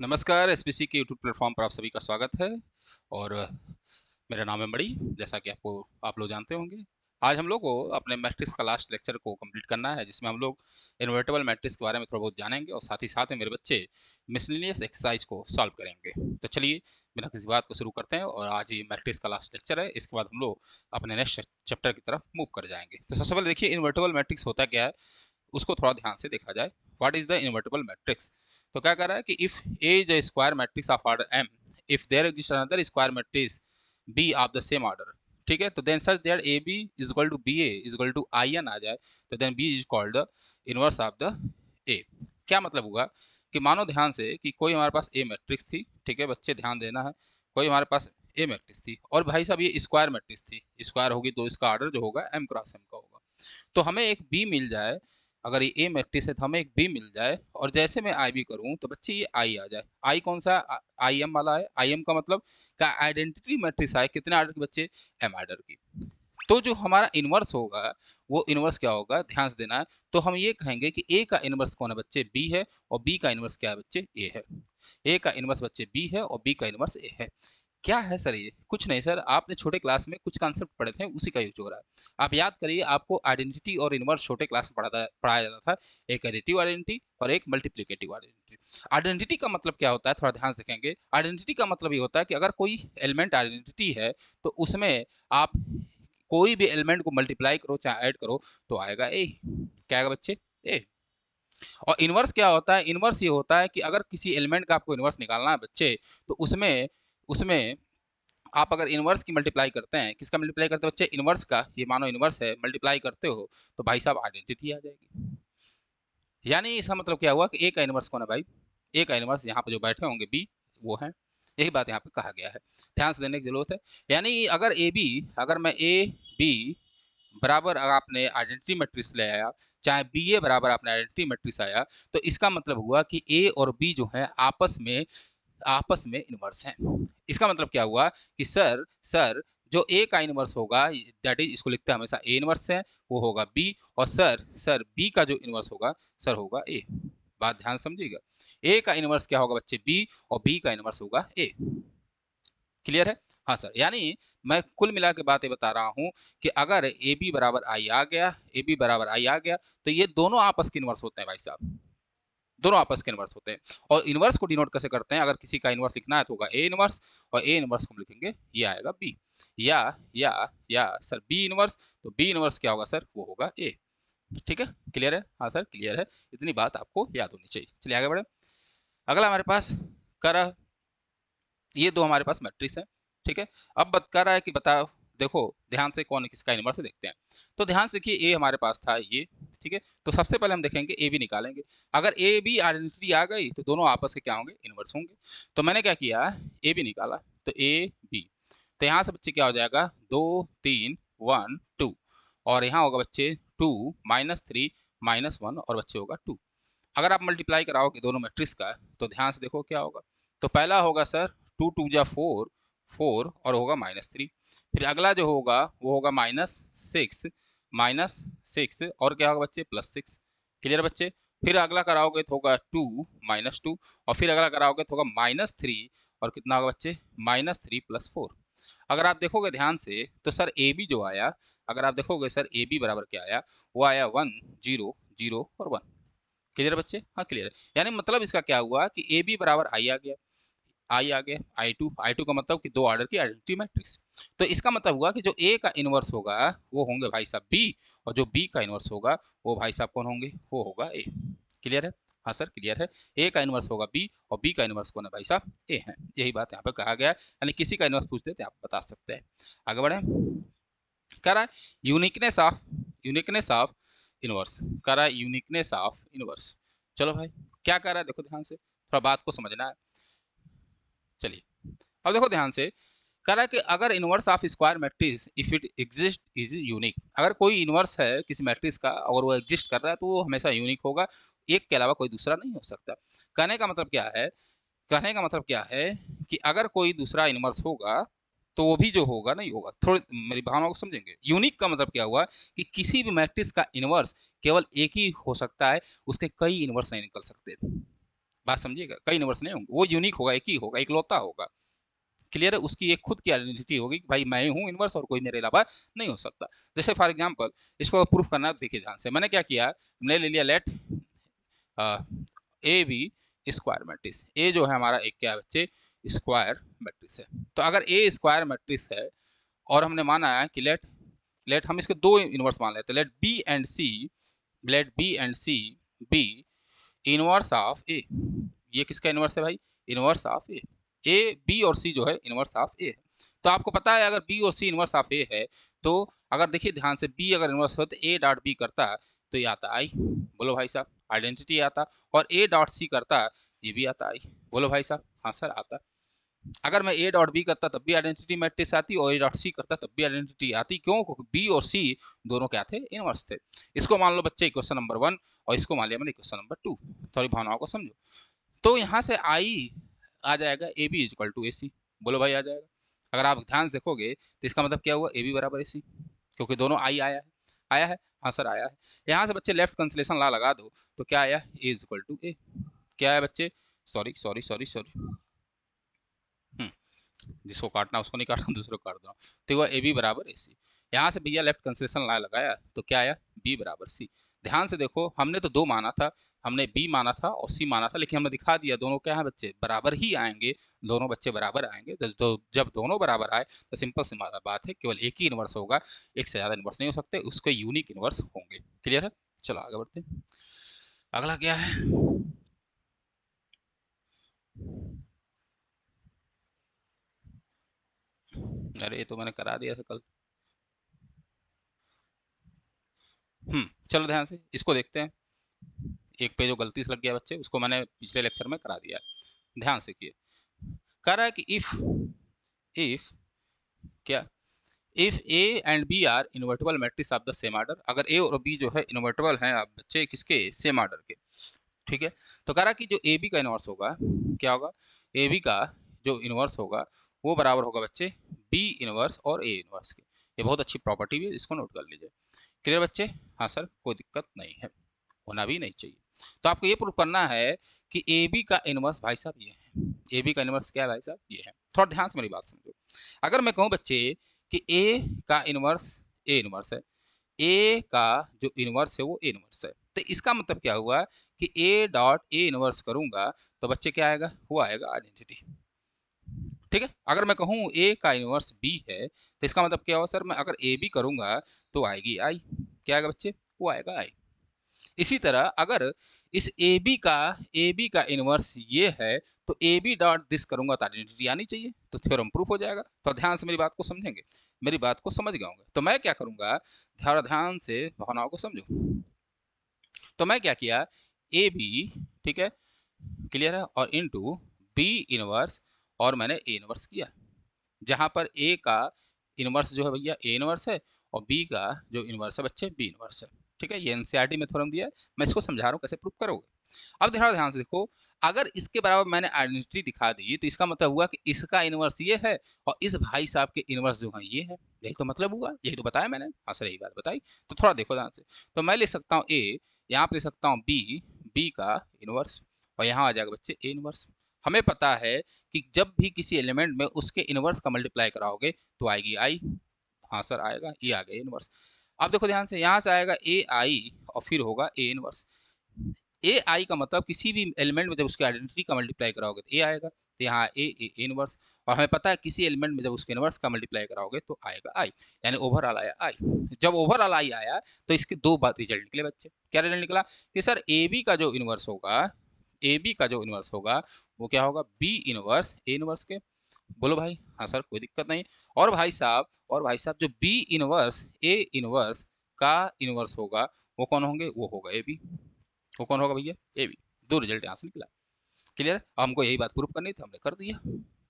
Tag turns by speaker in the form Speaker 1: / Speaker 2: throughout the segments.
Speaker 1: नमस्कार, एसपीसी के YouTube platform पर आप सभी का स्वागत है। और मेरा नाम है मणि, जैसा कि आप लोग जानते होंगे। आज हम लोग को अपने मैट्रिक्स का लास्ट लेक्चर को कंप्लीट करना है, जिसमें हम लोग इन्वर्टेबल मैट्रिक्स के बारे में थोड़ा बहुत जानेंगे और साथ में मेरे बच्चे मिसलेनियस एक्सरसाइज को सॉल्व करेंगे। तो चलिए बिना किसी बात को शुरू करते हैं, और आज ये मैट्रिक्स का लास्ट लेक्चर है। इसके बाद हम लोग अपने नेक्स्ट चैप्टर की तरफ मूव कर जाएंगे। तो सबसे पहले देखिए इन्वर्टेबल मैट्रिक्स होता क्या है, उसको थोड़ा ध्यान से देखा जाए। What is the invertible matrix? तो क्या कर रहा है कि if A is a square matrix of order M, if there exist another square matrix B of the same order, ठीक है, तो then such that A B is equal to B A is equal to I N आ जाए, तो then B is called the inverse of the A. क्या मतलब हुआ कि मानो ध्यान से कि कोई हमारे पास ए मैट्रिक्स थी, ठीक है बच्चे ध्यान देना है, कोई हमारे पास ए मैट्रिक्स थी, और भाई साहब ये स्क्वायर मैट्रिक्स थी। स्क्वायर होगी तो इसका ऑर्डर जो होगा एम क्रॉस एम का होगा। तो हमें एक बी मिल जाए, अगर ये ए मैट्रिक्स है तो हमें एक बी मिल जाए, और जैसे मैं आई बी करूं तो बच्चे ये आई आ जाए। आई कौन सा? आई एम वाला है। आई एम का मतलब क्या? आइडेंटिटी मैट्रिक्स आए, कितने ऑर्डर के बच्चे? एम ऑर्डर की। तो जो हमारा इनवर्स होगा, वो इनवर्स क्या होगा, ध्यान से देना है। तो हम ये कहेंगे कि ए का इनवर्स कौन है बच्चे? बी है। और बी का इनवर्स क्या है बच्चे? ए है। ए का इनवर्स बच्चे बी है और बी का इनवर्स ए है। क्या है सर ये? कुछ नहीं सर, आपने छोटे क्लास में कुछ कॉन्सेप्ट पढ़े थे, उसी का यूज हो रहा है। आप याद करिए, आपको आइडेंटिटी और इनवर्स छोटे क्लास में पढ़ाया जाता था। एक एडिटिव आइडेंटिटी और एक मल्टीप्लिकेटिव आइडेंटिटी। आइडेंटिटी का मतलब क्या होता है, थोड़ा ध्यान से देखेंगे। आइडेंटिटी का मतलब ये होता है कि अगर कोई एलिमेंट आइडेंटिटी है तो उसमें आप कोई भी एलिमेंट को मल्टीप्लाई करो चाहे ऐड करो तो आएगा ए। क्या आएगा बच्चे? ए। और इनवर्स क्या होता है? इनवर्स ये होता है कि अगर किसी एलिमेंट का आपको इनवर्स निकालना है बच्चे, तो उसमें उसमें आप अगर इनवर्स की मल्टीप्लाई करते हैं, किसका मल्टीप्लाई करते हैं बच्चे? इनवर्स का। ये मानो इनवर्स है, मल्टीप्लाई करते हो तो भाई साहब आइडेंटिटी आ जाएगी। यानी इसका मतलब क्या हुआ कि ए का इनवर्स कौन है भाई? ए का इनवर्स यहाँ पे जो बैठे होंगे बी, वो है। यही बात यहाँ पे कहा गया है, ध्यान से देने की जरूरत है। यानी अगर ए बी, अगर मैं ए बी बराबर अगर आपने आइडेंटिटी मैट्रिक्स ले आया, चाहे बी ए बराबर आपने आइडेंटिटी मैट्रिक्स आया, तो इसका मतलब हुआ कि ए और बी जो है आपस में इनवर्स हैं। इसका मतलब क्या हुआ कि सर जो ए का इनवर्स होगा, दैट इज, इसको लिखते हैं हमेशा ए इनवर्स है, वो होगा बी। और सर बी का जो इनवर्स होगा सर होगा ए। बात ध्यान समझिएगा। ए का इनवर्स क्या होगा बच्चे? बी। और बी का इनवर्स होगा ए। क्लियर है? हाँ सर। यानी मैं कुल मिला के बातें बता रहा हूं कि अगर ए बी बराबर आई आ गया, ए बी बराबर आई आ गया, तो ये दोनों आपस के इनवर्स होते हैं भाई साहब। दोनों आपस के इनवर्स होते हैं। और इनवर्स को डिनोट कैसे करते हैं? अगर किसी का इनवर्स लिखना है तो होगा ए इनवर्स, और ए इनवर्स को हम लिखेंगे, ये आएगा बी। या या या सर बी इनवर्स, तो बी इनवर्स क्या होगा सर? वो होगा ए। ठीक है? क्लियर है? हाँ सर क्लियर है। इतनी बात आपको याद होनी चाहिए। चलिए आगे बढ़े। अगला हमारे पास कर, ये दो हमारे पास मैट्रिक्स है, ठीक है। अब बता रहा है कि बताओ, देखो ध्यान से कौन किसका इनवर्स है देखते हैं। तो ध्यान से देखिए, ए हमारे पास था ये, ठीक है। तो सबसे पहले हम देखेंगे ए बी निकालेंगे। अगर ए बी आइडेंटिटी आ गई तो दोनों आपस के क्या होंगे? इनवर्स होंगे। तो मैंने क्या किया, ए बी निकाला, तो ए बी, तो यहाँ से बच्चे क्या हो जाएगा? 2 3 1 2, और यहाँ होगा बच्चे 2 -3 -1, और बच्चे होगा 2। अगर आप मल्टीप्लाई कराओगे दोनों मैट्रिक्स का, तो ध्यान से देखो क्या होगा। तो पहला होगा सर 2 2 जा 4, 4, और होगा -3। फिर अगला जो होगा वो होगा -6 और क्या होगा बच्चे? +6। क्लियर बच्चे? फिर अगला कराओगे तो होगा 2 -2, और फिर अगला कराओगे तो होगा -3, और कितना होगा बच्चे? -3 + 4। अगर आप देखोगे ध्यान से तो सर ए बी जो आया, अगर आप देखोगे सर ए बी बराबर क्या आया, वो आया 1 0 0 और 1। क्लियर बच्चे? हाँ क्लियर है। यानी मतलब इसका क्या हुआ कि ए बी बराबर आई आ गया, आई आ गया, आई टू का मतलब कि दो ऑर्डर की आइडेंटिटी मैट्रिक्स। तो इसका मतलब हुआ कि जो ए का इनवर्स होगा वो होंगे भाई साहब बी, और जो बी का इनवर्स होगा वो भाई साहब कौन होंगे? वो होगा ए। क्लियर है? हाँ सर क्लियर है। ए का इनवर्स होगा बी, और बी का इनवर्स कौन है भाई साहब? ए है। यही बात यहाँ पे कहा गया है। यानी किसी का इनवर्स पूछते थे आप बता सकते हैं। आगे बढ़े। कह रहा है यूनिकनेस ऑफ इनवर्स, कह रहा है यूनिकनेस ऑफ इनवर्स। चलो भाई, क्या कह रहा है देखो ध्यान से, थोड़ा बात को समझना है। चलिए अब देखो ध्यान से, कह रहा है कि अगर inverse of square matrix if it exist is unique, अगर कोई इनवर्स है किसी मैट्रिक्स का और वो एग्जिस्ट कर रहा है तो वो हमेशा यूनिक होगा, एक के अलावा कोई दूसरा नहीं हो सकता। कहने का मतलब क्या है? कहने का मतलब क्या है कि अगर कोई दूसरा इनवर्स होगा तो वो भी जो होगा नहीं होगा। थोड़ी मेरी भावनाओं को समझेंगे। यूनिक का मतलब क्या हुआ कि किसी भी मैट्रिक्स का इनवर्स केवल एक ही हो सकता है, उसके कई इनवर्स नहीं निकल सकते। बात समझिएगा, कई इनवर्स नहीं होंगे, वो यूनिक होगा, एक ही होगा, इकलौता होगा। क्लियर है, उसकी एक खुद की आइडेंटिटी होगी कि भाई मैं हूँ इनवर्स और कोई मेरे अलावा नहीं हो सकता। जैसे फॉर एग्जांपल इसको प्रूफ करना है, देखिए ध्यान से, मैंने क्या किया, मैंने ले लिया let A be square matrix. A जो है हमारा एक क्या है बच्चे, स्क्वायर मैट्रिक्स है। तो अगर ए स्क्वायर मैट्रिक्स है और हमने माना है कि लेट लेट हम इसके दो इनवर्स मान लेते हैं, let B and C, let B and C be inverse of A. ये किसका इनवर्स है भाई, inverse of A. A B और सी जो है इनवर्स ऑफ ए है। तो आपको पता है अगर बी और सी इनवर्स ऑफ ए है, तो अगर देखिए ध्यान से, बी अगर इनवर्स हो तो ए डॉट बी करता तो ये आता आई, बोलो भाई साहब, आइडेंटिटी आता। और ए डॉट सी करता, ये भी आता आई, बोलो भाई साहब, हाँ सर आता। अगर मैं ए डॉट बी करता तब भी आइडेंटिटी मैट्रिक्स आती, और ए डॉट सी करता तब भी आइडेंटिटी आती। क्यों, क्योंकि बी और सी दोनों क्या थे, इनवर्स थे। इसको मान लो बच्चे इक्वेशन नंबर 1, और इसको मान लिया मैंने इक्वेशन नंबर 2। थोड़ी भावनाओं को समझो। तो यहाँ से आई आ जाएगा ए बी इजक्वल टू ए सी, बोलो भाई आ जाएगा। अगर आप ध्यान से देखोगे तो इसका मतलब क्या हुआ, ए बी बराबर ए सी, क्योंकि दोनों आई आया है, आया है, हाँ सर आया है। यहाँ से बच्चे लेफ्ट कंसलेशन ला लगा दो तो क्या आया, ए इजक्वल टू ए। क्या है बच्चे, सॉरी सॉरी सॉरी सॉरी, जिसको काटना उसको नहीं काटना, दूसरे को काट दो। तो हुआ ए बी बराबर ए सी। यहाँ से भैया लेफ्ट कंसेशन ला लगाया तो क्या आया, बी बराबर सी। ध्यान से देखो, हमने तो दो माना था, हमने बी माना था और सी माना था, लेकिन हमने दिखा दिया दोनों क्या है बच्चे, बराबर ही आएंगे। दोनों बच्चे बराबर आएंगे। तो जब दोनों बराबर आए तो सिंपल सी बात है, केवल एक ही इनवर्स होगा, एक से ज़्यादा इनवर्स नहीं हो सकते, उसके यूनिक इनवर्स होंगे। क्लियर है, चलो आगे बढ़ते हैं। अगला क्या है, अरे ये तो मैंने करा दिया था कल। चलो ध्यान से इसको देखते हैं। एक पे जो गलती से लग गया बच्चे, उसको मैंने पिछले लेक्चर में करा दिया है, ध्यान से किए। कह रहा है कि इफ क्या, if A and B are invertible matrix of the same order. अगर ए और बी जो है इन्वर्टेबल हैं आप बच्चे किसके, सेम ऑर्डर के, ठीक है। तो कह रहा कि जो ए बी का इनवर्स होगा, क्या होगा, ए बी का जो इनवर्स होगा वो बराबर होगा बच्चे बी इनवर्स और ए इनवर्स के। ये बहुत अच्छी प्रॉपर्टी भी, इसको नोट कर लीजिए। क्लियर बच्चे, हाँ सर, कोई दिक्कत नहीं है, होना भी नहीं चाहिए। तो आपको ये प्रूव करना है कि ए बी का इनवर्स भाई साहब ये है। ए बी का इनवर्स क्या है भाई साहब, ये है। थोड़ा ध्यान से मेरी बात समझो। अगर मैं कहूँ बच्चे कि ए का इनवर्स ए इनवर्स है, ए का जो इनवर्स है वो ए इनवर्स है, तो इसका मतलब क्या हुआ कि ए डॉट ए इनवर्स करूंगा तो बच्चे क्या आएगा, वो आएगा आइडेंटिटी। ठीक है, अगर मैं कहूँ ए का इनवर्स बी है तो इसका मतलब क्या हुआ सर, मैं अगर ए बी करूंगा तो आएगी आई। क्या आएगा बच्चे, वो आएगा आई। इसी तरह अगर इस ए बी का इनवर्स ये है तो ए बी डॉट दिस करूंगा तो आइडेंटिटी आनी चाहिए, तो थ्योरम प्रूफ हो जाएगा। तो ध्यान से मेरी बात को समझेंगे, मेरी बात को समझ गए होंगे। तो मैं क्या करूंगा, थोड़ा ध्यान से भावनाओं को समझो। तो मैं क्या किया, ए बी, ठीक है, क्लियर है, और इनटू बी इनवर्स, और मैंने ए इनवर्स किया, जहां पर ए का इनवर्स जो है भैया ए इनवर्स है, और बी का जो इनवर्स है बच्चे बी इनवर्स है। ठीक है, ये एनसीईआरटी में थ्योरम दिया है, मैं इसको समझा रहा हूँ कैसे प्रूफ करोगे। अब थोड़ा ध्यान से देखो, अगर इसके बराबर मैंने आइडेंटिटी दिखा दी तो इसका मतलब हुआ कि इसका इनवर्स ये है और इस भाई साहब के इनवर्स जो है ये है। यही तो मतलब हुआ, यही तो बताया मैंने, हाँ सर यही बात बताई। तो थोड़ा देखो ध्यान से, तो मैं लिख सकता हूँ ए, यहाँ पे लिख सकता हूँ बी, बी का इनवर्स, और यहाँ आ जाएगा बच्चे ए इनवर्स। हमें पता है कि जब भी किसी एलिमेंट में उसके इनवर्स का मल्टीप्लाई कराओगे तो आएगी आई, हाँ सर आएगा, ये आ गया इनवर्स। अब देखो ध्यान से, यहाँ से आएगा ए आई और फिर होगा ए इनवर्स। ए आई का मतलब किसी भी एलिमेंट में जब उसके आइडेंटिटी का मल्टीप्लाई कराओगे तो ए आएगा, तो यहाँ ए इनवर्स। और हमें पता है किसी एलिमेंट में जब उसके इनवर्स का मल्टीप्लाई कराओगे तो आएगा आई, यानी ओवरऑल आया आई। जब ओवरऑल आई आया तो इसके दो बात रिजल्ट निकले बच्चे। क्या रिजल्ट निकला कि सर ए बी का जो इनवर्स होगा, ए बी का जो इनवर्स होगा वो क्या होगा, बी इनवर्स ए इनवर्स के। बोलो भाई, हाँ सर कोई दिक्कत नहीं। और भाई साहब जो बी इनवर्स ए इनवर्स का इनवर्स होगा वो कौन होंगे, वो होगा ए बी। वो कौन होगा भैया, ए बी। दो रिजल्ट यहाँ से निकला। क्लियर, हमको यही बात प्रूफ करनी थी, हमने कर दिया।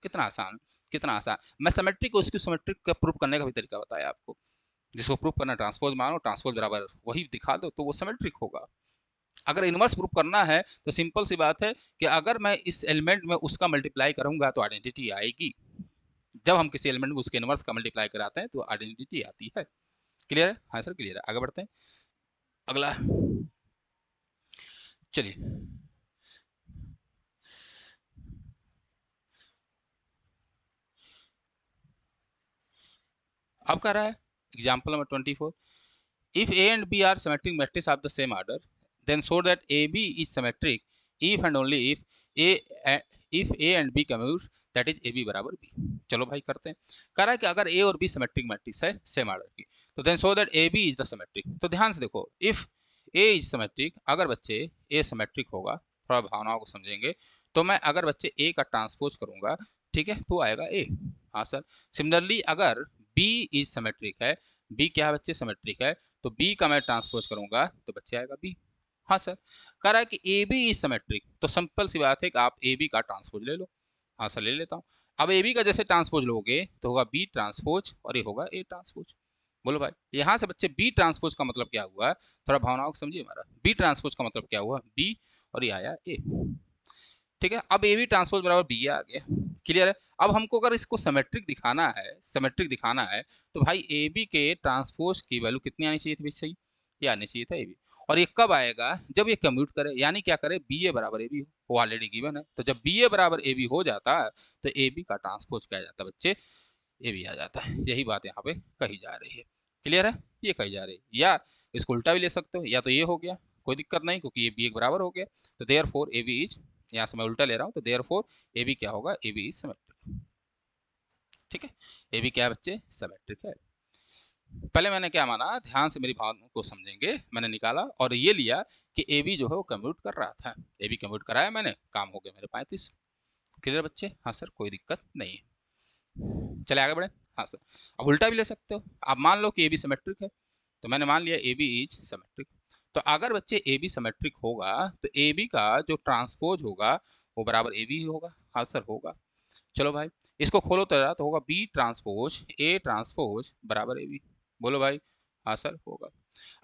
Speaker 1: कितना आसान, कितना आसान। मैं सिमेट्रिक को उसकी सिमेट्रिक का प्रूफ करने का भी तरीका बताया आपको। जिसको प्रूफ करना ट्रांसपोज मानो, ट्रांसपोज बराबर वही दिखा दो तो वो सिमेट्रिक होगा। अगर इनवर्स प्रूफ करना है तो सिंपल सी बात है कि अगर मैं इस एलिमेंट में उसका मल्टीप्लाई करूंगा तो आइडेंटिटी आएगी। जब हम किसी एलिमेंट में उसके इनवर्स का मल्टीप्लाई कराते हैं तो आइडेंटिटी आती है। क्लियर है, हाँ सर क्लियर है, आगे बढ़ते हैं। अगला, चलिए अब कह रहा है example number 24, if A and B are symmetric matrices of the same order, then show that AB is symmetric if and only if A and B commute, that is AB बराबर B। चलो भाई करते हैं। कह रहा है कि अगर A और B सिमेट्रिक मैट्रिक्स है सेम ऑर्डर की, तो then show that AB is the symmetric. तो ध्यान से देखो, इफ A इज सिमेट्रिक, अगर बच्चे A सिमेट्रिक होगा, थोड़ा भावनाओं को समझेंगे, तो मैं अगर बच्चे A का ट्रांसपोज करूंगा, ठीक है, तो आएगा A। हाँ सर। सिमिलरली अगर B इज सिमेट्रिक है, B क्या है बच्चे, सिमेट्रिक है, तो B का मैं ट्रांसपोज करूंगा तो बच्चे आएगा B। हाँ सर। कह रहा है कि AB इज सिमेट्रिक, तो सिंपल सी बात है कि आप AB का ट्रांसपोज ले लो। हाँ सर ले लेता हूँ। अब AB का जैसे ट्रांसपोज लोगे तो होगा B ट्रांसपोज और ये होगा A ट्रांसपोज। बोलो भाई, यहाँ से बच्चे B ट्रांसपोज का मतलब क्या हुआ, थोड़ा भावनाओं को समझिए हमारा। B ट्रांसपोज का मतलब क्या हुआ, B और ये आया A। ठीक है, अब AB ट्रांसपोज बराबर B आ गया। क्लियर है। अब हमको अगर इसको सिमेट्रिक दिखाना है, सिमेट्रिक दिखाना है, तो भाई AB के ट्रांसपोज की वैल्यू कितनी आनी चाहिए थी, सही ये आनी चाहिए था AB। और ये कब आएगा, जब ये कम्यूट करे, यानी क्या करे, BA बराबर AB हो, वो ऑलरेडी गिवन है। तो जब BA बराबर AB हो जाता है तो AB का ट्रांसपोज क्या आ जाता है बच्चे, AB आ जाता है। यही बात यहाँ पे कही जा रही है। क्लियर है, ये कही जा रही है। या इसको उल्टा भी ले सकते हो, या तो ये हो गया, कोई दिक्कत नहीं, क्योंकि ये B एक बराबर हो गया, तो देयरफॉर AB इज, यहाँ से मैं उल्टा ले रहा हूँ, तो देयरफॉर AB क्या होगा, AB इज सिमेट्रिक। ठीक है, AB क्या है बच्चे, सिमेट्रिक है। पहले मैंने क्या माना, ध्यान से मेरी बात को समझेंगे, मैंने निकाला और ये लिया कि AB जो है वो कम्यूट कर रहा था, AB कम्यूट कराया मैंने, काम हो गया मेरे 35। क्लियर बच्चे, हाँ सर कोई दिक्कत नहीं है। चले आगे बढ़े। हाँ सर। अब उल्टा भी ले सकते हो, आप मान लो कि AB सिमेट्रिक है, तो मैंने मान लिया AB इज सिमेट्रिक। तो अगर बच्चे AB सिमेट्रिक होगा तो AB का जो ट्रांसपोज होगा वो बराबर AB ही होगा। हाँ सर होगा। चलो भाई इसको खोलो तो होगा B ट्रांसपोज A ट्रांसपोज बराबर AB। बोलो भाई। हाँ सर होगा।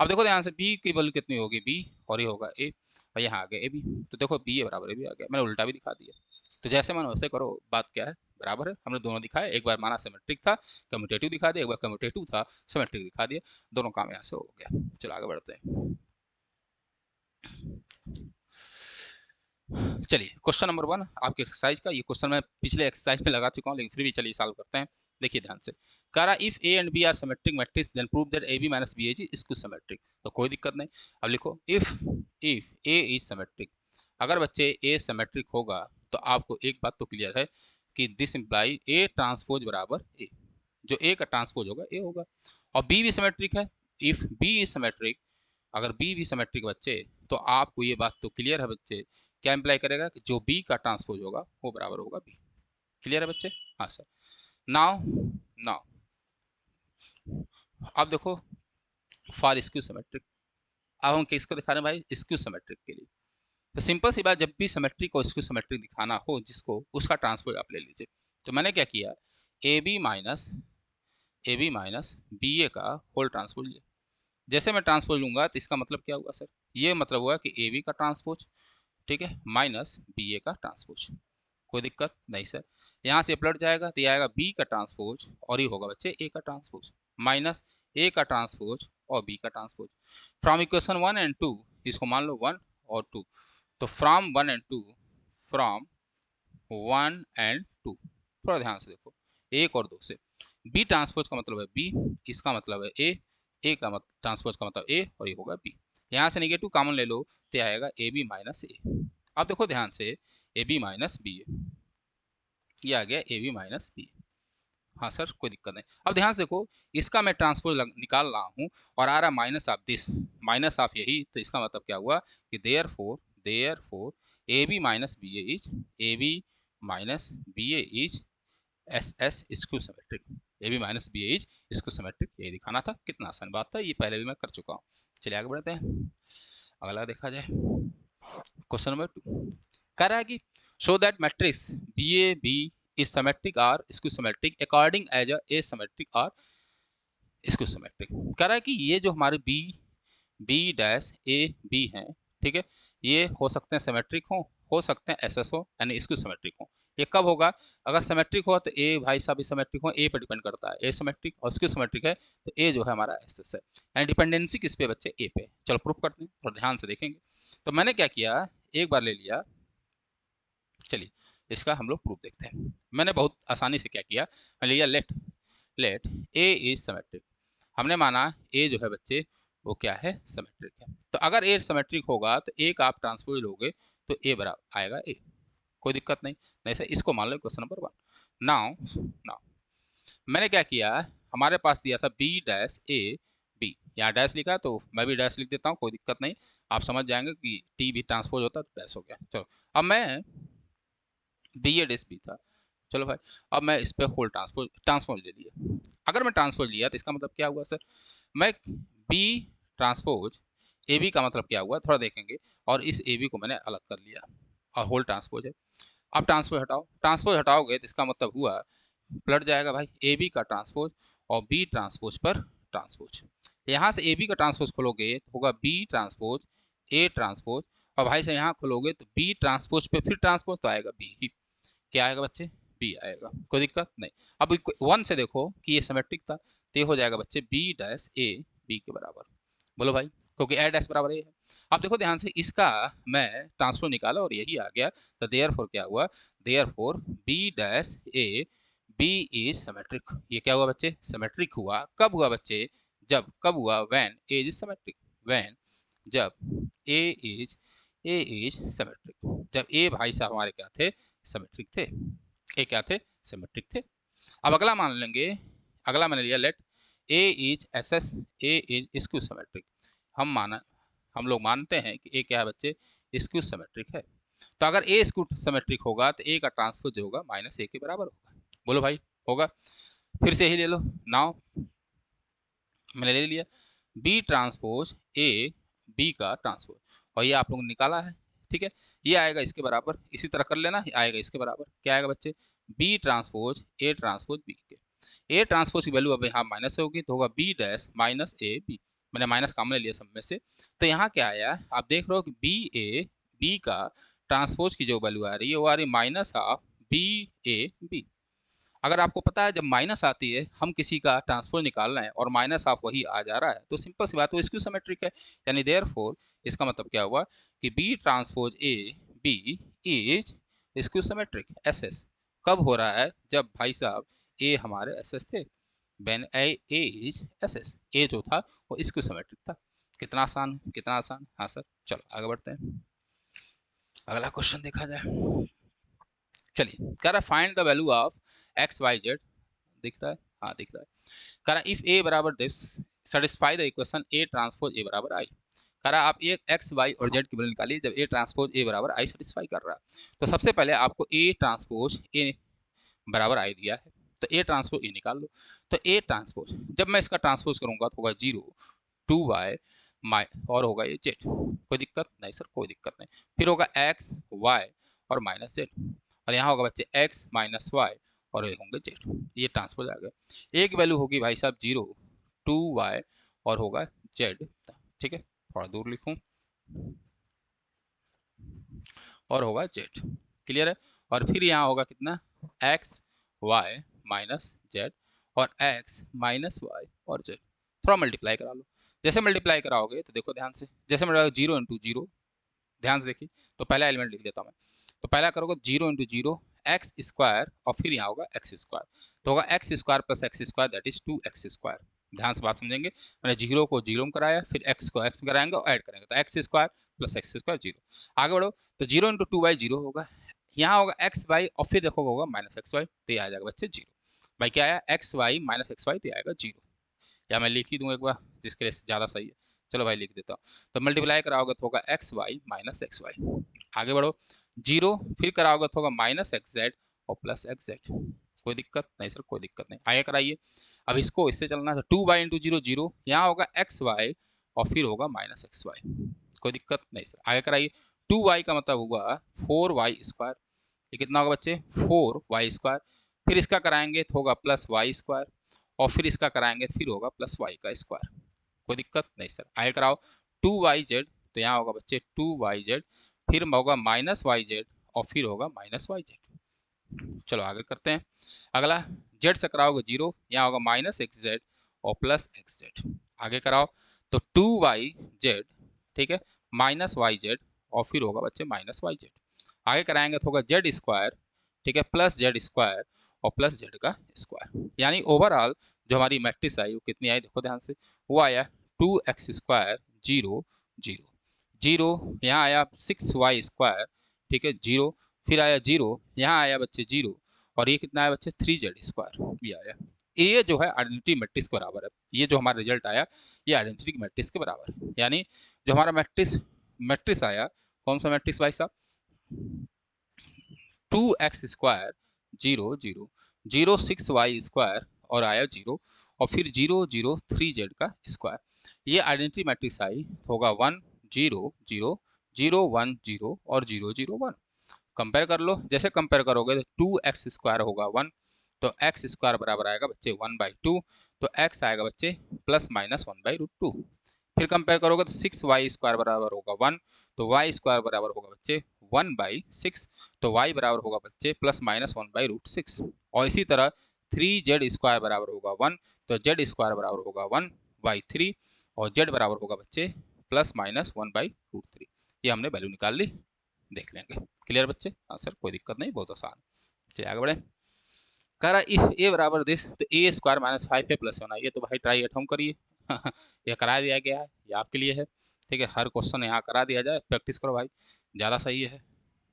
Speaker 1: अब देखो ध्यान से, B की वैल्यू कितनी होगी, B और ये होगा A, और यहाँ आ गया AB, तो देखो B ए बराबर AB आ गया। मैंने उल्टा भी दिखा दिया, तो जैसे मन वैसे करो, बात क्या है, बराबर है। हमने दोनों दिखाए, एक बार माना सिमेट्रिक था, कम्यूटेटिव दिखा दिया, एक बार कम्यूटेटिव था, सिमेट्रिक दिखा दिया, दोनों काम यहाँ से हो गया। चलो आगे बढ़ते हैं। चलिए क्वेश्चन नंबर 1 आपके एक्सरसाइज का, ये क्वेश्चन मैं पिछले एक्सरसाइज में लगा चुका हूँ, लेकिन फिर भी चलिए सॉल्व करते हैं। देखिए ध्यान से, कह रहा if A and B are symmetric matrix then prove that A B minus B A जी इज सिमेट्रिक। तो कोई दिक्कत नहीं। अब लिखो इफ ए इज सिमेट्रिक, अगर बच्चे ए सिमेट्रिक होगा तो आपको एक बात तो क्लियर है कि दिस इंप्लाई ए ट्रांसपोज बराबर ए, जो ए का ट्रांसपोज होगा ए होगा। और बी भी सिमेट्रिक है, इफ बी इज सिमेट्रिक, अगर बी भी सिमेट्रिक बच्चे, तो आपको ये बात तो क्लियर है बच्चे, क्या इंप्लाई करेगा कि जो बी का ट्रांसपोज होगा वो बराबर होगा बी। क्लियर है बच्चे। हाँ सर। नाउ नाउ अब देखो फॉर स्क्यू सिमेट्रिक, अब हम किसको दिखा रहे हैं भाई, स्क्यू सिमेट्रिक के लिए। तो सिंपल सी बात, जब भी सिमेट्रिक और स्क्यू सिमेट्रिक दिखाना हो जिसको, उसका ट्रांसपोज आप ले लीजिए। तो मैंने क्या किया, ए बी माइनस बी ए का होल ट्रांसपोज लिया। जैसे मैं ट्रांसपोज लूंगा तो इसका मतलब क्या हुआ सर, ये मतलब हुआ कि ए बी का ट्रांसपोज, ठीक है, माइनस बी ए का ट्रांसपोज। कोई दिक्कत नहीं सर। यहाँ से पलट जाएगा तो ये आएगा बी का ट्रांसपोज और ये होगा बच्चे ए का ट्रांसपोज, माइनस ए का ट्रांसपोज और बी का ट्रांसपोज। फ्रॉम इक्वेशन 1 एंड 2, इसको मान लो 1 और 2, तो फ्रॉम 1 एंड 2, फ्रॉम 1 एंड 2, थोड़ा ध्यान से देखो, 1 और 2 से। बी ट्रांसपोज का मतलब है बी, इसका मतलब है ए का मतलब ट्रांसपोज का मतलब ए, और ये होगा बी। यहाँ से नेगेटिव कॉमन ले लो तो आएगा ए बी माइनस ए। अब देखो ध्यान से, ए बी माइनस बी ए, ये आ गया ए बी माइनस बी। हाँ सर कोई दिक्कत नहीं। अब ध्यान से देखो, इसका मैं ट्रांसपोज निकाल रहा हूँ और आ रहा minus of this, minus of यही, तो इसका मतलब क्या हुआ कि therefore A B minus B A is, A B minus B A is S S skew symmetric, A B minus B A is skew symmetric. ये दिखाना था, कितना आसान बात था, ये पहले भी मैं कर चुका हूँ। चलिए आगे बढ़ते हैं, अगला देखा जाए। क्वेश्चन नंबर 2 कह रहा है कि show that matrix B A B is symmetric और skew symmetric according as A symmetric और स्क्यू सिमेट्रिक। कह रहा है कि ये जो हमारे बी डैश ए बी हैं, ठीक है, ये हो सकते हैं सिमेट्रिक हो सकते हैं एसएस हो, यानी स्क्यू सिमेट्रिक हो। ये कब होगा, अगर सिमेट्रिक हो तो ए भाई साहब सिमेट्रिक हो, ए पर डिपेंड करता है, ए सिमेट्रिक और स्क्यू सिमेट्रिक है तो ए जो है हमारा एसएस है, यानी डिपेंडेंसी किस पे बच्चे, ए पे। चलो प्रूफ करते हैं और ध्यान से देखेंगे। तो मैंने क्या किया, एक बार ले लिया, चलिए इसका हम लोग प्रूफ देखते हैं। मैंने बहुत आसानी से क्या किया, मैं लिया let let A is symmetric, हमने माना ए जो है बच्चे वो क्या है, सिमेट्रिक है। तो अगर ए सिमेट्रिक होगा तो ए का आप ट्रांसपोज लोगे तो ए बराबर आएगा ए, कोई दिक्कत नहीं। नहीं सर, इसको मान लो क्वेश्चन नंबर 1। नाउ नाउ मैंने क्या किया, हमारे पास दिया था बी डैश ए बी, यहाँ डैश लिखा है तो मैं भी डैश लिख देता हूँ, कोई दिक्कत नहीं, आप समझ जाएंगे कि टी भी ट्रांसपोज होता है तो डैश हो गया। चलो अब मैं बी ए डैश बी था, चलो भाई अब मैं इस पर होल ट्रांसपोज ले लिया। अगर मैं ट्रांसपोज लिया तो इसका मतलब क्या हुआ सर, मैं बी ट्रांसपोज ए बी का मतलब क्या हुआ थोड़ा देखेंगे, और इस ए बी को मैंने अलग कर लिया और होल ट्रांसपोज है। अब ट्रांसपोज हटाओगे तो इसका मतलब हुआ पलट जाएगा भाई ए बी का ट्रांसपोज और बी ट्रांसपोज पर ट्रांसपोज। यहाँ से ए बी का ट्रांसपोज खोलोगे तो होगा बी ट्रांसपोज ए ट्रांसपोज, और भाई से यहाँ खोलोगे तो बी ट्रांसपोज पे फिर ट्रांसपोज तो आएगा बी ही, क्या आएगा बच्चे, बी आएगा, कोई दिक्कत नहीं। अब 1 से देखो कि ये सिमेट्रिक था तो ये हो जाएगा बच्चे बी डैश ए बी के बराबर, बोलो भाई, क्योंकि ए डैश बराबर ए है। अब देखो ध्यान से, इसका मैं ट्रांसपोज निकाला और यही आ गया, तो देयरफॉर क्या हुआ, therefore B dash A B is symmetric. ये क्या हुआ बच्चे, सिमेट्रिक हुआ। कब हुआ बच्चे, जब कब हुआ, when A is symmetric, when जब ए इज सिमेट्रिक, जब ए भाई साहब हमारे क्या थे, सिमेट्रिक थे, ए क्या थे, सिमेट्रिक थे। अब अगला मान लेंगे, अगला मैंने लिया let A is S S, A is skew symmetric. हम लोग मानते हैं कि ए क्या है बच्चे, स्क्यू सिमेट्रिक है। तो अगर ए स्क्यू सिमेट्रिक होगा तो ए का ट्रांसपोज जो होगा माइनस ए के बराबर होगा, बोलो भाई होगा। फिर से ही ले लो, नाउ मैंने ले लिया बी ट्रांसपोज ए बी का ट्रांसपोज, और ये आप लोगों ने निकाला है, ठीक है, ये आएगा इसके बराबर, इसी तरह कर लेना, आएगा इसके बराबर, क्या आएगा बच्चे, बी ट्रांसपोज बी के। ए ट्रांसपोज की वैल्यू अब यहाँ माइनस होगी तो होगा B dash minus A B, मैंने माइनस काम ले लिया सब में से। तो यहाँ क्या आया, आप देख रहे हो कि बी ए बी का ट्रांसपोज की जो वैल्यू आ रही है वो आ रही है minus of B A B. अगर आपको पता है जब माइनस आती है हम किसी का ट्रांसपोज निकालना है और माइनस आप वही आ जा रहा है तो सिंपल सी बात, वो स्क्यू सिमेट्रिक है। यानी देयरफॉर इसका मतलब क्या हुआ कि B transpose A B is skew symmetric S S. कब हो रहा है, जब भाई साहब ए हमारे एस एस थे, when A is S S, A जो था वो स्क्यू सिमेट्रिक था। कितना आसान, कितना आसान। हाँ सर, चलो आगे बढ़ते हैं, अगला क्वेश्चन देखा जाए। चलिए कह रहा है find the value of X Y Z, दिख रहा है, हाँ दिख रहा है। कह रहा है इफ ए बराबर this satisfy the equation A transpose A बराबर आई। कह रहा है आप एक एक्स वाई और जेड की वैल्यू निकालिए जब ए ट्रांसपोज ए बराबर आई सेटिस्फाई कर रहा है। तो सबसे पहले आपको ए ट्रांसपोज ए बराबर आई दिया है तो ए ट्रांसपोज ए निकाल लो। तो ए ट्रांसपोज जब मैं इसका ट्रांसपोज करूंगा तो होगा 0 2 y माइ और होगा ये जेड, कोई दिक्कत नहीं सर, कोई दिक्कत नहीं। फिर होगा एक्स वाई और माइनस जेड, और यहाँ होगा बच्चे एक्स माइनस वाई और ये होंगे जेड, ये ट्रांसपोज आ गया। एक वैल्यू होगी भाई साहब 0 2 y और होगा जेड, ठीक है, थोड़ा दूर लिखूं, और होगा जेड, क्लियर है। और फिर यहाँ होगा कितना, एक्स वाई माइनस जेड और एक्स माइनस वाई और जेड, थोड़ा मल्टीप्लाई करा लो। जैसे मल्टीप्लाई कराओगे तो देखो ध्यान से, जैसे मैं 0 × 0, ध्यान से देखिए, तो पहला एलिमेंट लिख देता हूँ मैं। तो पहला करोगे 0 × 0 एक्स स्क्वायर और फिर यहाँ होगा एक्स स्क्वायर, तो होगा x square plus x square that is 2x square. ध्यान से बात समझेंगे, मैंने 0 को 0 में कराया, फिर x को x में कराएंगे और ऐड करेंगे तो x square plus x square 0। आगे बढ़ो तो 0 × 2y 0 होगा, यहाँ होगा एक्स वाई और फिर देखो होगा माइनस एक्स वाई, तो ये आ जाएगा बच्चे 0। भाई क्या आया, X Y minus X Y, तो आएगा 0। या मैं लिख ही दूँ एक बार जिसके लिए ज़्यादा सही है, चलो भाई लिख देता हूँ। तो मल्टीप्लाई कराओगे तो होगा X Y minus X Y, आगे बढ़ो 0 फिर कराओगे तो होगा माइनस एक्स जेड और प्लस एक्स जेड, कोई दिक्कत नहीं सर, कोई दिक्कत नहीं, आगे कराइए। अब इसको इससे चलना है, 2y × 0 0, यहाँ होगा एक्स वाई और फिर होगा माइनस एक्स वाई, कोई दिक्कत नहीं सर, आगे कराइए। 2y का मतलब होगा 4y स्क्वायर, ये कितना होगा बच्चे 4y स्क्वायर, फिर इसका कराएंगे तो होगा प्लस वाई स्क्वायर और फिर इसका कराएंगे फिर होगा प्लस वाई का स्क्वायर, कोई दिक्कत नहीं सर, आगे कराओ। 2yz, तो यहाँ होगा बच्चे 2yz, फिर होगा माइनस वाई जेड और फिर होगा माइनस वाई जेड। चलो आगे करते हैं, अगला जेड से कराओगे 0, यहाँ होगा माइनस एक्स जेड और प्लस एक्स जेड, आगे कराओ तो 2yz, ठीक है, माइनस वाई जेड और फिर होगा बच्चे माइनस वाई जेड, आगे कराएंगे तो होगा जेड स्क्वायर, ठीक है, प्लस जेड स्क्वायर और प्लस जेड का स्क्वायर। यानी ओवरऑल जो हमारी मैट्रिक्स आई वो कितनी आई, देखो ध्यान से, वो आया 2x² 0 0 0, यहाँ आया 6y², ठीक है 0, फिर आया 0, यहाँ आया बच्चे 0, और ये कितना आया बच्चे 3z² भी आया। ये जो है आइडेंटिटी मैट्रिक्स के बराबर है। ये जो हमारा रिजल्ट आया ये आइडेंटिटी मैट्रिक्स के बराबर है। यानी जो हमारा मैट्रिक्स मैट्रिक्स आया, कौन सा मैट्रिक्स भाई साहब, 2x² 0 0 0 6y² और आया 0, और फिर 0 0 3z का स्क्वायर। ये आइडेंटिटी मैट्रिक्स आई तो होगा 1 0 0 0 1 0 और 0 0 1। कंपेयर कर लो, जैसे कंपेयर करोगे तो 2x² होगा 1, तो x² बराबर आएगा बच्चे 1/2, तो x आएगा बच्चे प्लस माइनस 1/√2। फिर कंपेयर करोगे तो 6y² बराबर होगा 1, तो y² बराबर होगा बच्चे 1/6, तो y बराबर होगा बच्चे प्लस माइनस 1/√6। और इसी तरह 3z² बराबर होगा 1, तो z² बराबर होगा 1/3, और z बराबर होगा बच्चे प्लस माइनस 1/√3। ये हमने वैल्यू निकाल ली, देख लेंगे। क्लियर बच्चे? हाँ सर, कोई दिक्कत नहीं, बहुत आसान। चलिए आगे बढ़े। कह रहा इफ ए बराबर दिस, तो a² - 5a + 1, ये तो भाई ट्राई एट होम करिए। ये करा दिया गया है, ये आपके लिए है, ठीक है। हर क्वेश्चन यहाँ करा दिया जाए, प्रैक्टिस करो भाई, ज़्यादा सही है,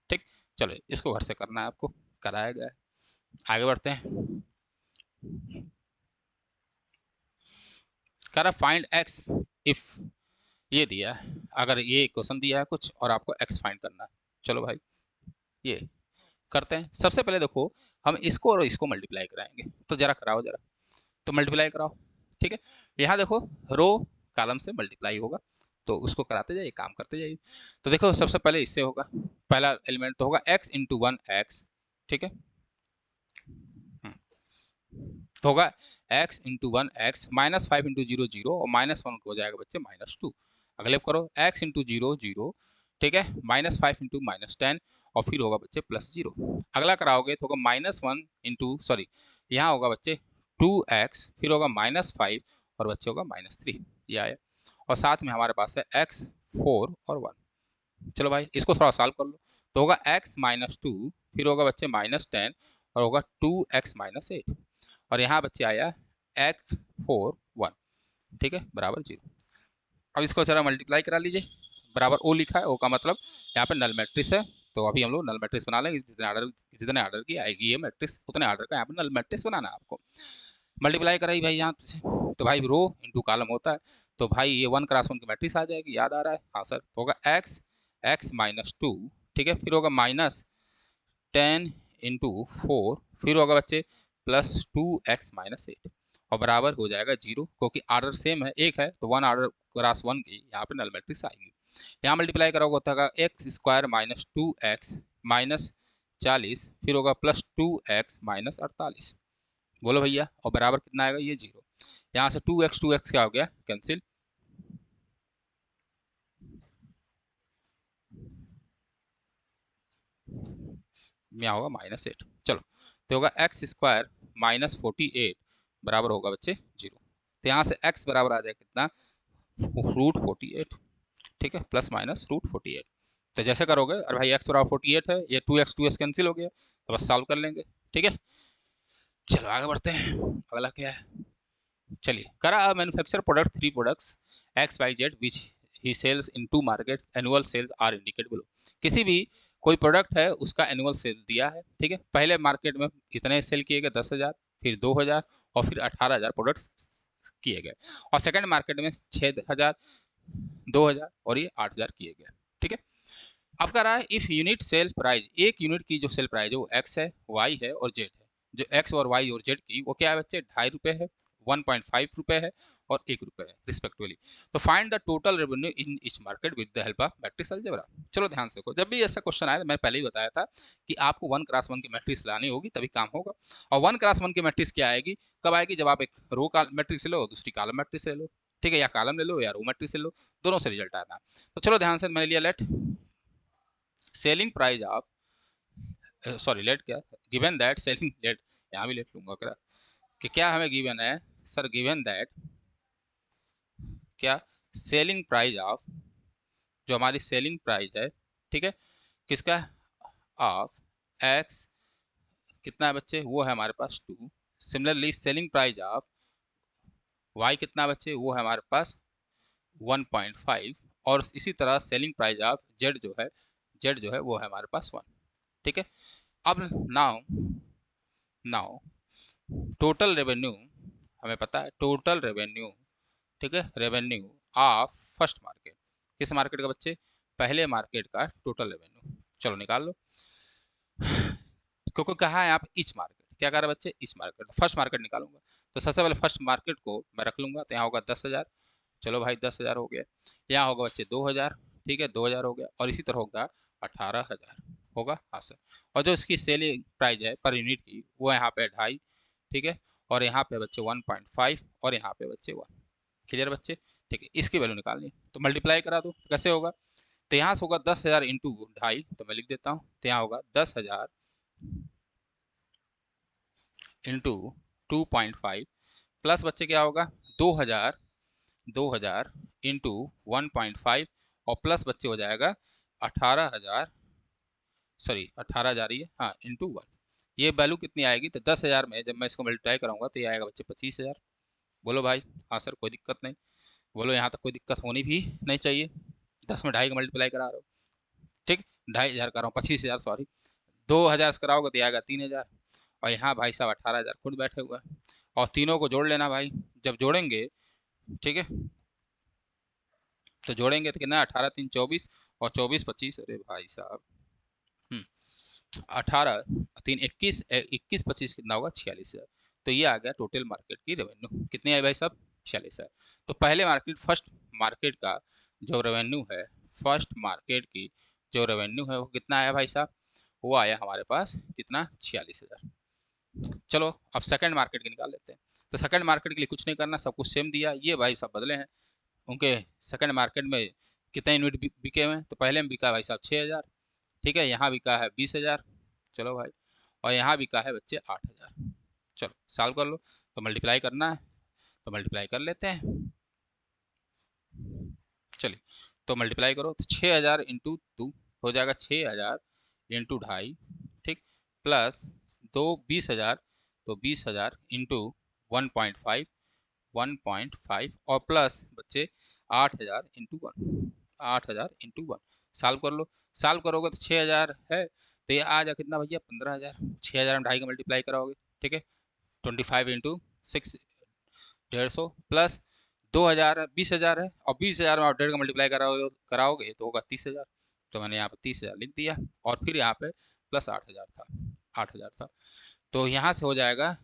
Speaker 1: ठीक। चलो इसको घर से करना है आपको, कराया गया है। आगे बढ़ते हैं। कह रहा फाइंड x इफ, ये दिया है, अगर ये क्वेश्चन दिया है कुछ और आपको x फाइंड करना है। चलो भाई ये करते हैं। सबसे पहले देखो, हम इसको और इसको मल्टीप्लाई कराएंगे, तो जरा कराओ जरा, तो मल्टीप्लाई कराओ, ठीक है। यहाँ देखो रो कॉलम से मल्टीप्लाई होगा, तो उसको कराते जाइए, काम करते जाइए। तो देखो सबसे पहले इससे होगा, पहला एलिमेंट तो होगा x × 1x, ठीक है, तो होगा x × 1x -5 × 0 0, और -1 हो जाएगा बच्चे -2। अगले करो x × 0 0, ठीक है, -5 × -10, और फिर होगा बच्चे +0। अगला कराओगे तो होगा -1 इंटू, सॉरी यहाँ होगा बच्चे 2x, फिर होगा -5 और बच्चे होगा -3, ये आया। और साथ में हमारे पास है x 4 और 1। चलो भाई इसको थोड़ा सॉल्व कर लो, तो होगा x -2, फिर होगा बच्चे -10, और होगा 2x - 8, और यहाँ बच्चे आया x 4 1, ठीक है, बराबर 0। अब इसको जरा मल्टीप्लाई करा लीजिए, बराबर ओ लिखा है, ओ का मतलब यहाँ पे नल मैट्रिक्स है, तो अभी हम लोग नल मैट्रिक्स बना लेंगे। जितने आर्डर की आएगी ये मैट्रिक्स, उतने आर्डर का यहाँ पे नल मैट्रिक्स बनाना है आपको। मल्टीप्लाई कराई भाई यहाँ से, तो भाई रो इंटू कॉलम होता है, तो भाई ये 1 × 1 की मैट्रिक्स आ जाएगी, याद आ रहा है? हाँ सर, तो होगा x -2, ठीक है, फिर होगा -10 × 4, फिर होगा बच्चे +2x - 8, और बराबर हो जाएगा 0, क्योंकि आर्डर सेम है, एक है, तो 1 आर्डर × 1 की यहाँ पे नल मैट्रिक्स आएगी। यहाँ मल्टीप्लाई करोगे होता है x² - 2x -40, फिर होगा +2x - 48। बोलो भैया, और बराबर कितना आएगा? ये 0। यहाँ से 2x क्या हो गया? कैंसिल। यहाँ होगा -8। चलो, तो होगा x² -48 बराबर होगा बच्चे 0। तो यहाँ से x बराबर आ जाए कितना? √48, ठीक है, प्लस माइनस √48। तो जैसे करोगे, और भाई x बराबर 48 है, ये 2x कैंसिल हो गया, तो बस सॉल्व कर लेंगे, ठीक है। चलो आगे बढ़ते हैं, अगला क्या है। चलिए, करा manufacture product 3 products XYZ which he sells in 2 market, annual sales are indicate below. किसी भी कोई प्रोडक्ट है उसका एनुअल सेल दिया है, ठीक है। पहले मार्केट में इतने सेल किए गए 10,000, फिर 2,000, और फिर 18,000 प्रोडक्ट्स किए गए, और सेकंड मार्केट में 6,000, 2,000 और ये 8,000 किए गए, ठीक है। अब कह रहा है इफ यूनिट सेल प्राइस, एक यूनिट की जो सेल प्राइस है वो x है, y है और z है। जो x और y और z की वो क्या है बच्चे? 2.5 रुपये है, 1.5 रुपये है और 1 रुपये है रिस्पेक्टिवली। तो find the total revenue in each market with the help of matrix algebra. चलो ध्यान से देखो, जब भी ऐसा क्वेश्चन आया, मैं पहले ही बताया था कि आपको 1 × 1 की मैट्रिक्स लानी होगी तभी काम होगा। और 1 × 1 की मैट्रिक्स क्या आएगी, कब आएगी? जब आप एक रो का मैट्रिक्स ले लो, दूसरी कॉलम मैट्रिक्स ले लो, ठीक है, या कॉलम ले लो या रो मैट्रिक्स ले लो, दोनों से रिजल्ट आना। तो चलो ध्यान से, मैंने लिया let selling price of, sorry let क्या, गिवन दैट सेलिंग, लेट यहाँ भी लेट लूंगा क्या, कि क्या हमें गिवन है सर, गिवन दैट क्या, सेलिंग प्राइस ऑफ, जो हमारी सेलिंग प्राइस है, ठीक है, किसका? ऑफ x कितना है बच्चे, वो है हमारे पास 2। Similarly selling price of y कितना बच्चे, वो है हमारे पास 1.5। और इसी तरह सेलिंग प्राइस ऑफ z जो है वो है हमारे पास 1। ठीक है। अब नाउ नाउ टोटल रेवेन्यू, हमें पता है टोटल रेवेन्यू, ठीक है, रेवेन्यू ऑफ फर्स्ट मार्केट, किस मार्केट का बच्चे, पहले मार्केट का टोटल रेवेन्यू। चलो निकाल लो। क्योंकि कहा है यहाँ पे ईच मार्केट, क्या कर रहा है बच्चे, ईच मार्केट, फर्स्ट मार्केट निकालूंगा। तो सबसे पहले फर्स्ट मार्केट को मैं रख लूंगा, तो यहाँ होगा 10,000। चलो भाई 10,000 हो गया। यहाँ होगा बच्चे 2,000, ठीक है, 2,000 हो गया। और इसी तरह होगा 18,000 होगा, हाँ सर। और जो इसकी सेलिंग प्राइस है पर यूनिट की, वो यहाँ पे 2.5, ठीक है। और यहाँ पे बच्चे 1.5 और यहाँ पे बच्चे 1। क्लियर बच्चे, ठीक है। इसकी वैल्यू निकालनी है तो मल्टीप्लाई करा दो, कैसे होगा, तो यहाँ से होगा 10,000 इंटू 2.5, तो मैं लिख देता हूँ, तो यहाँ होगा 10,000 इंटू 2.5 प्लस बच्चे क्या होगा 2,000 इंटू 1.5 और प्लस बच्चे हो जाएगा 18,000, सॉरी 18,000 ही है, हाँ, इंटू 1। ये वैल्यू कितनी आएगी, तो 10,000 में जब मैं इसको मल्टीप्लाई कराऊंगा तो ये आएगा बच्चे 25,000। बोलो भाई, हाँ सर, कोई दिक्कत नहीं। बोलो, यहाँ तक कोई दिक्कत होनी भी नहीं चाहिए। 10 में 2.5 का मल्टीप्लाई करा रहा हूँ, ठीक, 2,500 कर रहा हूँ, 25,000 सॉरी। 2,000 से कराओगे तो आएगा 3,000। और यहाँ भाई साहब 18,000 खुद बैठे हुए हैं। और तीनों को जोड़ लेना भाई, जब जोड़ेंगे, ठीक है, तो जोड़ेंगे तो कितना, 18 3 24 और 24 25, अरे भाई साहब, 18 3 21, 21 25 कितना होगा, 46,000। तो ये आ गया टोटल मार्केट की रेवेन्यू, कितनी आई भाई साहब, 46,000। तो पहले मार्केट, फर्स्ट मार्केट का जो रेवेन्यू है, फर्स्ट मार्केट की जो रेवेन्यू है वो कितना आया भाई साहब, वो आया हमारे पास कितना, 46,000। चलो अब सेकंड मार्केट की निकाल लेते हैं। तो सेकंड मार्केट के लिए कुछ नहीं करना, सब कुछ सेम दिया, ये भाई सब बदले हैं। उनके सेकंड मार्केट में कितने यूनिट बिके हुए हैं, तो पहले में बिका भाई साहब 6,000, ठीक है, यहाँ बिका है 20,000, चलो भाई, और यहाँ बिका है बच्चे 8,000। चलो सॉल्व कर लो, तो मल्टीप्लाई करना है, तो मल्टीप्लाई कर लेते हैं। चलिए, तो मल्टीप्लाई करो, तो 6,000 इंटू 2 हो जाएगा 6,000 इंटू 2.5, ठीक, प्लस 20,000, तो 20,000 इंटू 1.5, 1.5 और प्लस बच्चे 8,000 इंटू 1, 8,000 इंटू 1। सॉल्व कर लो, सॉल्व करोगे तो 6,000 है, तो ये आ जा कितना भैया, 15,000। 6,000 में 2.5 का मल्टीप्लाई कराओगे, ठीक है, 25 इंटू 6, 150 प्लस 2,000 20,000 है, और 20,000 में आप 1.5 का मल्टीप्लाई कराओगे तो होगा 30,000। तो मैंने यहाँ पे 30,000 लिख दिया, और फिर यहाँ पे प्लस 8,000 था, 8,000 था। तो यहाँ से हो जाएगा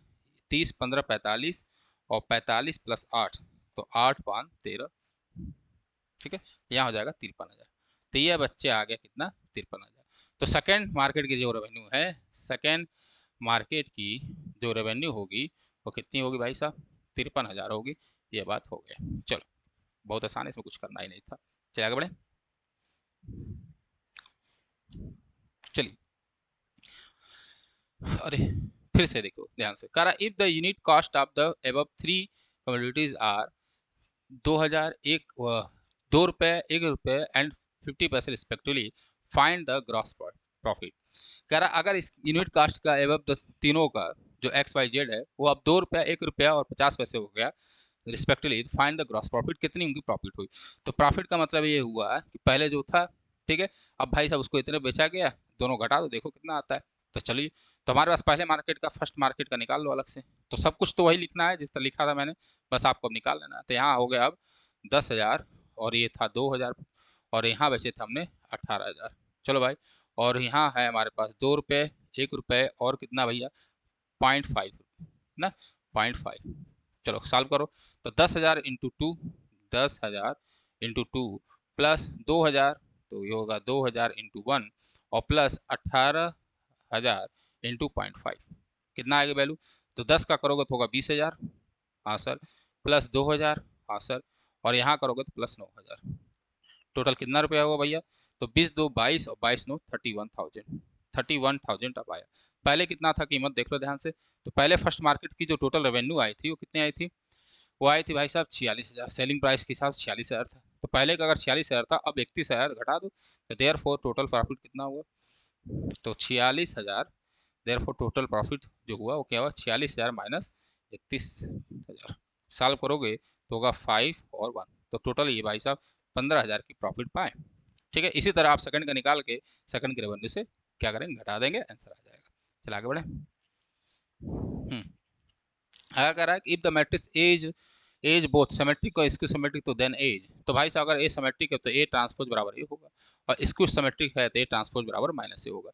Speaker 1: 30 15 45, और 45 प्लस 8, तो 8 5 13, ठीक है, यहाँ हो जाएगा 53,000। तो ये बच्चे आ गया कितना, 53,000। तो सेकेंड मार्केट की जो रेवेन्यू है, सेकेंड मार्केट की जो रेवेन्यू होगी वो कितनी होगी भाई साहब, 53,000 होगी। ये बात हो गया। चलो, बहुत आसान है, इसमें कुछ करना ही नहीं था। चलिए आगे बढ़े। चलिए, अरे फिर से देखो ध्यान से, कह रहा if the unit cost of the above 3 commodities are 2,000, 2 रुपये, 1 रुपये एंड 50 पैसे respectively, find the gross profit. कह रहा अगर इस यूनिट कास्ट का एबव तीनों का जो एक्स वाई जेड है वो अब 2 रुपया, 1 रुपया और 50 पैसे हो गया respectively, find the gross profit, कितनी उनकी प्रॉफिट हुई। तो प्रॉफिट का मतलब ये हुआ कि पहले जो था, ठीक है, अब भाई साहब उसको इतने बेचा गया, दोनों घटा दो, देखो कितना आता है। तो चलिए, तो हमारे पास पहले मार्केट का, फर्स्ट मार्केट का निकाल लो अलग से। तो सब कुछ तो वही लिखना है जिस तरह लिखा था मैंने, बस आपको अब निकाल लेना है। तो यहाँ हो गया अब 10,000, और ये था 2,000, और यहाँ बचे थे हमने 18,000। चलो भाई, और यहाँ है हमारे पास 2 रुपये, 1 रुपये और कितना भैया, 0.5 ना, 0.5। चलो सॉल्व करो, तो 10,000 इंटू 2, 10,000 इंटू 2 प्लस 2,000, तो ये होगा 2,000 इंटू 1 और प्लस 18,000 इंटू 0.5, कितना आएगा वैल्यू, तो 10 का करोगे तो होगा 20,000, हाँ सर, प्लस 2,000, हाँ सर, और यहाँ करोगे तो प्लस 9,000। टोटल कितना रुपया होगा भैया, तो 20 2 22 और 22 9 31,000, 31,000 अब आया। पहले कितना था कीमत देख लो ध्यान से। तो पहले फर्स्ट मार्केट की जो टोटल रेवेन्यू आई थी वो कितनी आई थी, वो आई थी भाई साहब 46,000, सेलिंग प्राइस के हिसाब से 46,000 था। तो पहले का अगर 46,000 था, अब 31,000 घटा दो, तो देयर फोर टोटल प्रॉफिट कितना हुआ, तो 46,000 देयरफॉर टोटल प्रॉफिट जो हुआ वो क्या हुआ 46,000 माइनस 31,000। सॉल्व करोगे तो होगा 5 और 1, तो टोटल ये भाई साहब 15,000 की प्रॉफिट पाए। ठीक है, इसी तरह आप सेकंड का निकाल के सेकंड के रेवेन्यू से क्या करेंगे, घटा देंगे, आंसर आ जाएगा। चल आगे बढ़े। आगे कह रहा है कि if the matrix is both symmetric और स्क्यू सिमेट्रिक तो देन एज, तो भाई साहब अगर ए सिमेट्रिक है तो ए ट्रांसपोज बराबर ए होगा, और स्क्यू सिमेट्रिक है तो ए ट्रांसपोज बराबर माइनस ए होगा।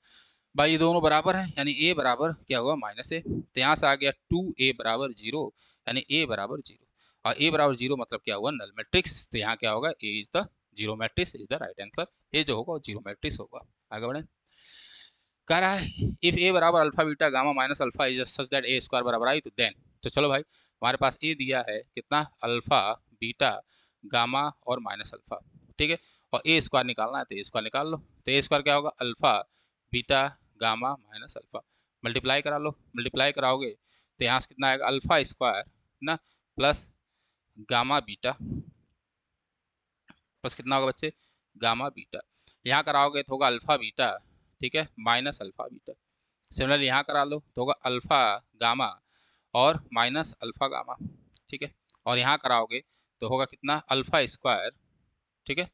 Speaker 1: भाई ये दोनों बराबर हैं, यानी ए बराबर क्या होगा माइनस ए, तो यहाँ से आ गया 2a बराबर 0, यानी ए बराबर 0, और ए बराबर 0 मतलब क्या हुआ नल मैट्रिक्स, तो यहाँ क्या होगा A is the zero matrix, is the right answer, A जो होगा जीरो मैट्रिक्स होगा। आगे बढ़े। कह रहा है इफ ए बराबर alpha beta gamma minus alpha is such that A square बराबर आई, तो देन, तो चलो भाई हमारे पास ए दिया है कितना, अल्फा बीटा गामा और माइनस अल्फा, ठीक है, और ए स्क्वायर निकालना है तो ए स्क्वायर निकाल लो, तो ए स्क्वायर क्या होगा alpha beta gamma minus alpha, multiply करा लो, मल्टीप्लाई कराओगे तो यहाँ से कितना आएगा अल्फा स्क्वायर ना प्लस गामा बीटा, प्लस कितना होगा बच्चे गामा बीटा, यहाँ कराओगे तो होगा अल्फा बीटा, ठीक है, माइनस अल्फा बीटा, सिमिलरली यहाँ करा लो तो होगा अल्फा गामा और माइनस अल्फा गामा, ठीक है, और यहाँ कराओगे तो होगा कितना अल्फा स्क्वायर, ठीक है,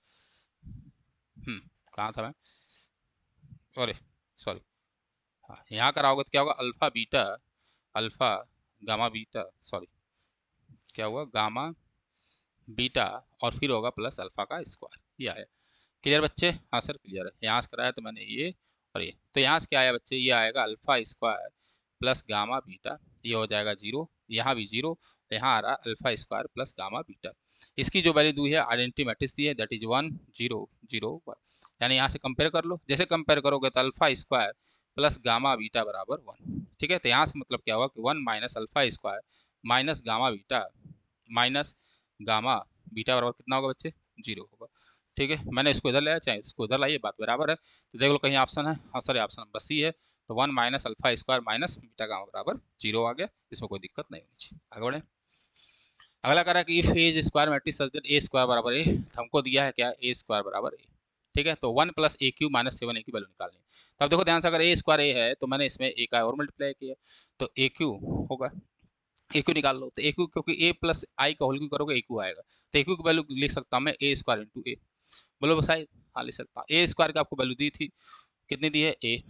Speaker 1: कहाँ था मैं, अरे सॉरी, हाँ यहाँ कराओगे तो क्या होगा alpha beta, alpha gamma beta, sorry क्या हुआ गामा बीटा, और फिर होगा प्लस अल्फा का स्क्वायर, ये आया। क्लियर बच्चे, हाँ सर क्लियर है, यहाँ से कराया तो मैंने ये और ये, तो यहाँ से क्या आया बच्चे, ये आएगा alpha square plus gamma beta, ये हो जाएगा 0, यहाँ भी 0, यहाँ आ रहा alpha square plus gamma beta, इसकी जो वैल्यू दी है आइडेंटिटी मैट्रिक्स दी है दैट इज 1 0 0 1, यानी यहाँ से कंपेयर कर लो, जैसे कंपेयर करोगे तो alpha square plus gamma beta बराबर 1, ठीक है, तो यहाँ से मतलब क्या हुआ कि 1 minus alpha square minus gamma beta minus gamma beta बराबर कितना होगा बच्चे 0 होगा, ठीक है, मैंने इसको इधर लाया चाहे इसको इधर लाइए, बात बराबर है, तो देख लो कहीं ऑप्शन है, हाँ सर ऑप्शन नंबर सी है, तो 1 minus alpha square minus beta gamma बराबर 0 आ गया, इसमें कोई दिक्कत नहीं होनी चाहिए। आगे बढ़े। अगला कह रहा है कि if A square matrix such that A square बराबर ए, हमको दिया है क्या ए स्क्वायर बराबर ए, ठीक है, तो 1 प्लस ए क्यू माइनस 7 ए की वैल्यू निकालनी है, तो अब देखो ध्यान से अगर ए स्क्वायर ए है तो मैंने इसमें ए का और मल्टीप्लाई किया, तो ए क्यू होगा, ए क्यू निकाल लो, तो ए क्यू क्योंकि ए प्लस आई का होल क्यू करोगे ए क्यू आएगा, तो ए क्यू की वैल्यू लिख सकता हूँ मैं ए स्क्वायर इंटू ए, बोलो भाई, हाँ लिख सकता हूँ, ए स्क्वायर की आपको वैल्यू दी थी, कितनी दी है ए,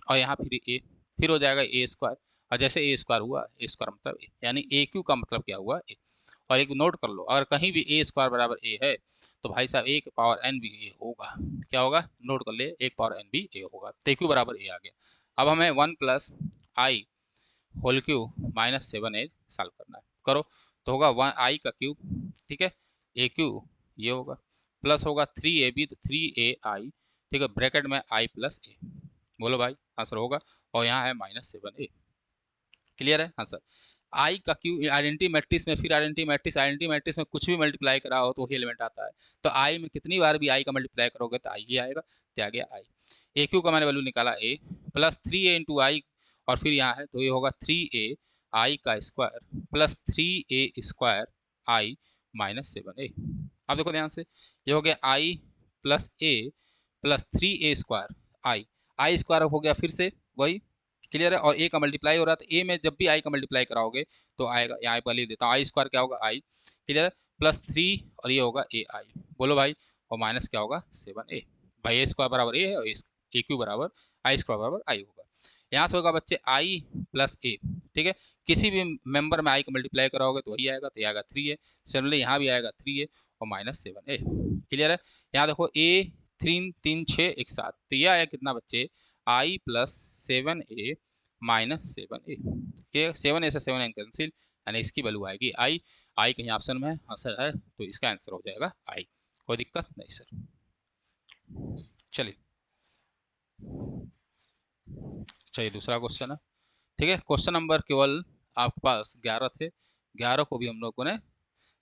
Speaker 1: और यहाँ फिर ए, फिर हो जाएगा ए स्क्वायर, और जैसे ए स्क्वायर हुआ ए स्क्वायर मतलब ए, यानी ए क्यू का मतलब क्या हुआ ए, और एक नोट कर लो अगर कहीं भी ए स्क्वायर बराबर ए है तो भाई साहब एक पावर एन भी ए होगा, क्या होगा नोट कर ले, एक पावर एन भी ए होगा, तो ए क्यू बराबर ए आ गया। अब हमें 1 plus I whole cube minus 7 A solve करना है, करो तो होगा 1 आई का क्यूब, ठीक है, ए क्यूब ये होगा, प्लस होगा 3ab तो 3ai, ठीक है, ब्रैकेट में आई प्लस ए, बोलो भाई आंसर होगा, और यहाँ है -7a। क्लियर है, हाँ सर। आई का क्यू आइडेंटिटी मैट्रिक्स में, फिर आइडेंटिटी मैट्रिक्स में कुछ भी मल्टीप्लाई करा हो तो वही एलिमेंट आता है, तो आई में कितनी बार भी आई का मल्टीप्लाई करोगे तो आई ही आएगा, तो आ गया आई। ए क्यू का मैंने वैल्यू निकाला ए, प्लस 3a इंटू आई, और फिर यहाँ है तो ये होगा 3a आई का स्क्वायर प्लस 3a स्क्वायर आई -7a। अब देखो ध्यान से, ये हो गया आई प्लस ए प्लस 3a स्क्वायर आई स्क्वायर हो गया फिर से वही, क्लियर है, और ए का मल्टीप्लाई हो रहा है तो ए में जब भी आई का मल्टीप्लाई कराओगे तो आएगा, यहाँ पर लिख देता हूँ आई स्क्वायर क्या होगा आई, क्लियर है, प्लस 3 और ये होगा ए आई, बोलो भाई, और माइनस क्या होगा 7a, भाई ए स्क्वायर बराबर ए है और ए क्यू बराबर आई स्क्वायर बराबर आई होगा, यहाँ से होगा बच्चे आई प्लस ए, ठीक है, किसी भी मेंबर में आई का मल्टीप्लाई कराओगे तो वही आएगा, तो ये आएगा 3a, सिमिलरली यहाँ भी आएगा 3a और -7a, क्लियर है। यहाँ देखो ए 3 3 6 एक साथ, तो ये आया कितना बच्चे आई प्लस 7a -7a, के 7a से 7a कैंसिल, यानी इसकी वैल्यू आएगी आई, आई कहीं ऑप्शन में आंसर है तो इसका आंसर हो जाएगा आई, कोई दिक्कत नहीं सर। चलिए चलिए दूसरा क्वेश्चन है, ठीक है, क्वेश्चन नंबर केवल आपके पास 11 थे, 11 को भी हम लोगों ने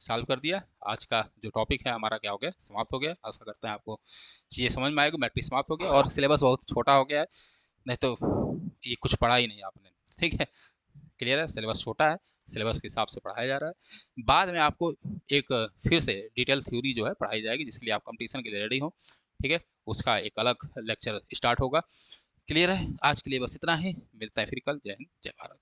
Speaker 1: सॉल्व कर दिया। आज का जो टॉपिक है हमारा क्या हो गया समाप्त हो गया, आशा करते हैं आपको चीज़ें समझ में आएगी, मैट्रिक्स समाप्त हो गया और सिलेबस बहुत छोटा हो गया है, नहीं तो ये कुछ पढ़ा ही नहीं आपने, ठीक है, क्लियर है, सिलेबस छोटा है, सिलेबस के हिसाब से पढ़ाया जा रहा है, बाद में आपको एक फिर से डिटेल थ्योरी जो है पढ़ाई जाएगी जिसके लिए आप कंपटीशन के लिए रेडी हो, ठीक है, उसका एक अलग लेक्चर स्टार्ट होगा, क्लियर है? आज के लिए बस इतना ही, मिलता है फिर कल। जय हिंद, जय भारत।